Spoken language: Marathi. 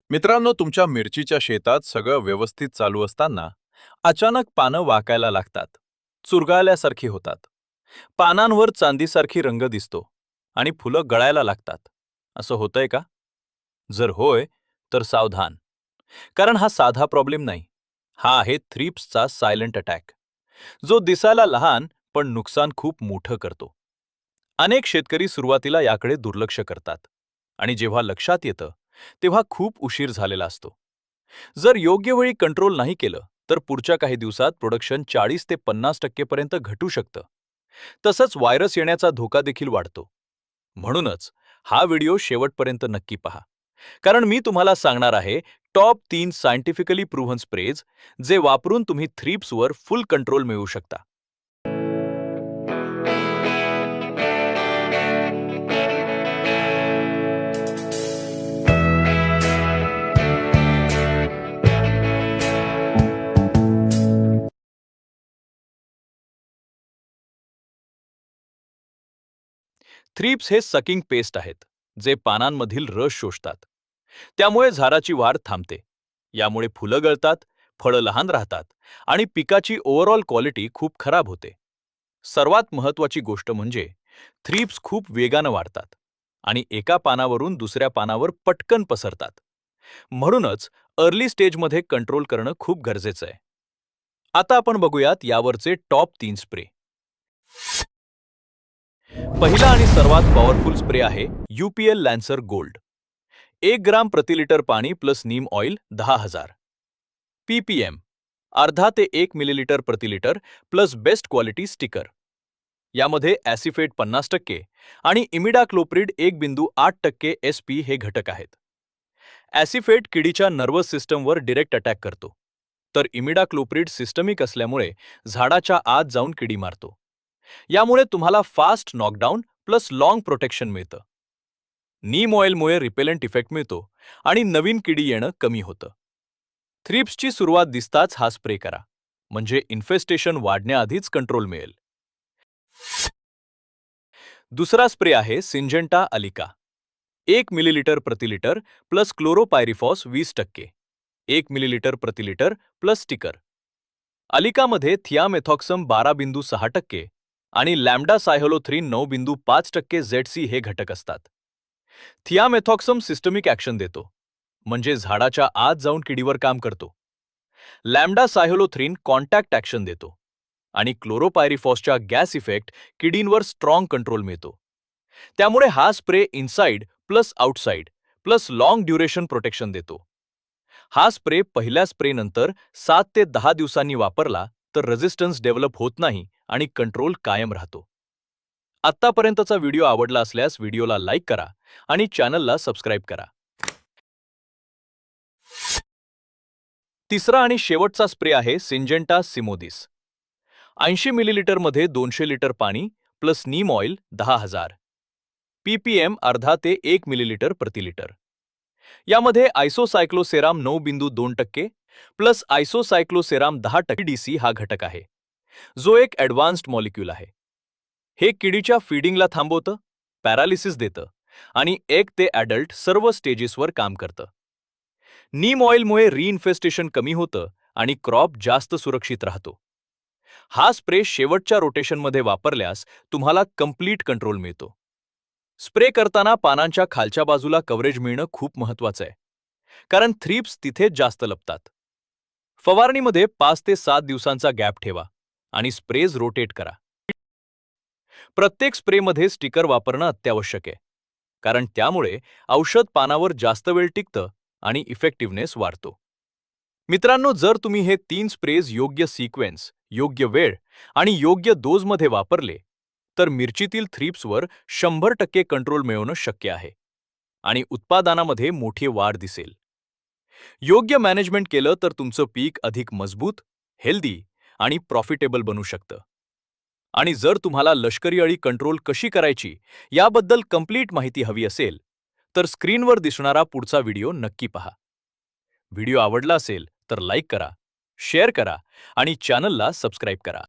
मित्रांनो, तुमच्या मिरचीच्या शेतात सगळं व्यवस्थित चालू असताना अचानक पानं वाकायला लागतात, चुरगाळल्यासारखी होतात. पानांवर चांदीसारखी रंग दिसतो आणि फुलं गळायला लागतात. असं होतंय का? जर होय, तर सावधान. कारण हा साधा प्रॉब्लेम नाही. हा आहे थ्रिप्सचा सायलेंट अटॅक, जो दिसायला लहान पण नुकसान खूप मोठं करतो. अनेक शेतकरी सुरुवातीला याकडे दुर्लक्ष करतात आणि जेव्हा लक्षात येतं, तेव्हा खूप उशीर झालेला असतो. जर योग्य वेळी कंट्रोल नाही केलं, तर पुढच्या काही दिवसात प्रोडक्शन 40 ते 50% पर्यंत घटू शकतं. तसंच व्हायरस येण्याचा धोका देखील वाढतो. म्हणूनच हा व्हिडिओ शेवटपर्यंत नक्की पहा. कारण मी तुम्हाला सांगणार आहे टॉप 3 सायंटिफिकली प्रूव्हन स्प्रेज, जे वापरून तुम्ही थ्रिप्सवर फुल कंट्रोल मिळवू शकता. थ्रिप्स हे सकिंग पेस्ट आहेत, जे पानांमधील रस शोषतात. त्यामुळे झाडाची वाढ थांबते. यामुळे फुलं गळतात, फळं लहान राहतात आणि पिकाची ओव्हरऑल क्वालिटी खूप खराब होते. सर्वात महत्त्वाची गोष्ट म्हणजे थ्रिप्स खूप वेगानं वाढतात आणि एका पानावरून दुसऱ्या पानावर पटकन पसरतात. म्हणूनच अर्ली स्टेजमध्ये कंट्रोल करणं खूप गरजेचं आहे. आता आपण बघूयात यावरचे टॉप 3 स्प्रे. पहिला आणि सर्वात पॉवरफुल स्प्रे आहे UPL लॅन्सर गोल्ड. 1 ग्राम प्रति लिटर पाणी प्लस नीम ऑइल 10,000 ppm, अर्धा ते 1 मिलीलिटर प्रति litre plus best quality sticker. यामध्ये ॲसिफेट 50% आणि इमिडाक्लोप्रिड 1.8% SP हे घटक आहेत. ॲसिफेट किडीच्या नर्वस सिस्टमवर डिरेक्ट अटॅक करतो, तर इमिडाक्लोप्रिड सिस्टमिक असल्यामुळे झाडाच्या आत जाऊन किडी मारतो. यामुळे तुम्हाला फास्ट नॉकडाऊन प्लस लॉंग प्रोटेक्शन मिळतं. नीम ऑइलमुळे रिपेलेंट इफेक्ट मिळतो आणि नवीन किडी येणं कमी होतं. थ्रिप्सची सुरुवात दिसताच हा स्प्रे करा, म्हणजे इन्फेस्टेशन वाढण्याआधीच कंट्रोल मिळेल. दुसरा स्प्रे आहे सिंजेंटा अलिका. 1 मिलीलिटर प्रति लिटर प्लस क्लोरोपायरिफॉस 20%, 1 मिलीलिटर प्रति लिटर प्लस स्टिकर. अलिकामध्ये थियामेथॉक्सम 12.6% आणि लॅम्डा सायहोलोथ्रिन 9.5% ZC हे घटक असतात. थियामेथॉक्सम सिस्टमिक ॲक्शन देतो, म्हणजे झाडाच्या आत जाऊन किडीवर काम करतो. लॅम्डा सायहोलोथ्रिन कॉन्टॅक्ट ॲक्शन देतो आणि क्लोरोपायरिफॉसच्या गॅस इफेक्ट किडींवर स्ट्रॉंग कंट्रोल मिळतो. त्यामुळे हा spray inside plus outside plus long duration protection देतो. हा स्प्रे पहिल्या स्प्रेनंतर 7 ते 10 दिवसांनी वापरला तर रेझिस्टन्स डेव्हलप होत नाही आणि कंट्रोल कायम राहतो. आत्तापर्यंतचा व्हिडिओ आवडला असल्यास व्हिडिओला लाईक करा आणि चॅनलला सबस्क्राईब करा. तिसरा आणि शेवटचा स्प्रे आहे सिंजेंटा सिमोदिस. 80 मिलीलिटरमध्ये 200 लिटर पाणी प्लस नीम ऑइल 10,000 ppm, अर्धा ते 1 मिलीलिटर प्रति लिटर. यामध्ये आयसोसायक्लोसेराम 9.2% प्लस आयसोसायक्लोसेराम 10% DC हा घटक आहे, जो एक ॲडव्हान्स्ड मॉलिक्यूल आहे. हे किडीच्या फीडिंगला थांबवतं, पॅरालिसिस देतं आणि एक ते ॲडल्ट सर्व स्टेजेसवर काम करतं. नीम ऑइलमुळे रिइन्फेस्टेशन कमी होतं आणि क्रॉप जास्त सुरक्षित राहतो. हा स्प्रे शेवटच्या रोटेशनमध्ये वापरल्यास तुम्हाला कंप्लीट कंट्रोल मिळतो. स्प्रे करताना पानांच्या खालच्या बाजूला कव्हरेज मिळणं खूप महत्त्वाचं आहे, कारण थ्रिप्स तिथेच जास्त लपतात. फवारणीमध्ये 5 ते 7 दिवसांचा गॅप ठेवा आणि स्प्रेज रोटेट करा. प्रत्येक स्प्रेमध्ये स्टिकर वापरणं अत्यावश्यक आहे, कारण त्यामुळे औषध पानावर जास्त वेळ टिकतं आणि इफेक्टिव्हनेस वाढतो. मित्रांनो, जर तुम्ही हे 3 स्प्रेज योग्य सिक्वेन्स, योग्य वेळ आणि योग्य डोजमध्ये वापरले, तर मिरचीतील थ्रिप्सवर 100% कंट्रोल मिळवणं शक्य आहे आणि उत्पादनामध्ये मोठी वाढ दिसेल. योग्य मॅनेजमेंट केलं तर तुमचं पीक अधिक मजबूत, हेल्दी आणि प्रॉफिटेबल बनू शकतं. आणि जर तुम्हाला लष्करी अळी कंट्रोल कशी करायची याबद्दल कंप्लीट माहिती हवी असेल, तर स्क्रीनवर दिसणारा पुढचा व्हिडिओ नक्की पहा. व्हिडिओ आवडला असेल तर लाईक करा, शेअर करा आणि चॅनलला सबस्क्राईब करा.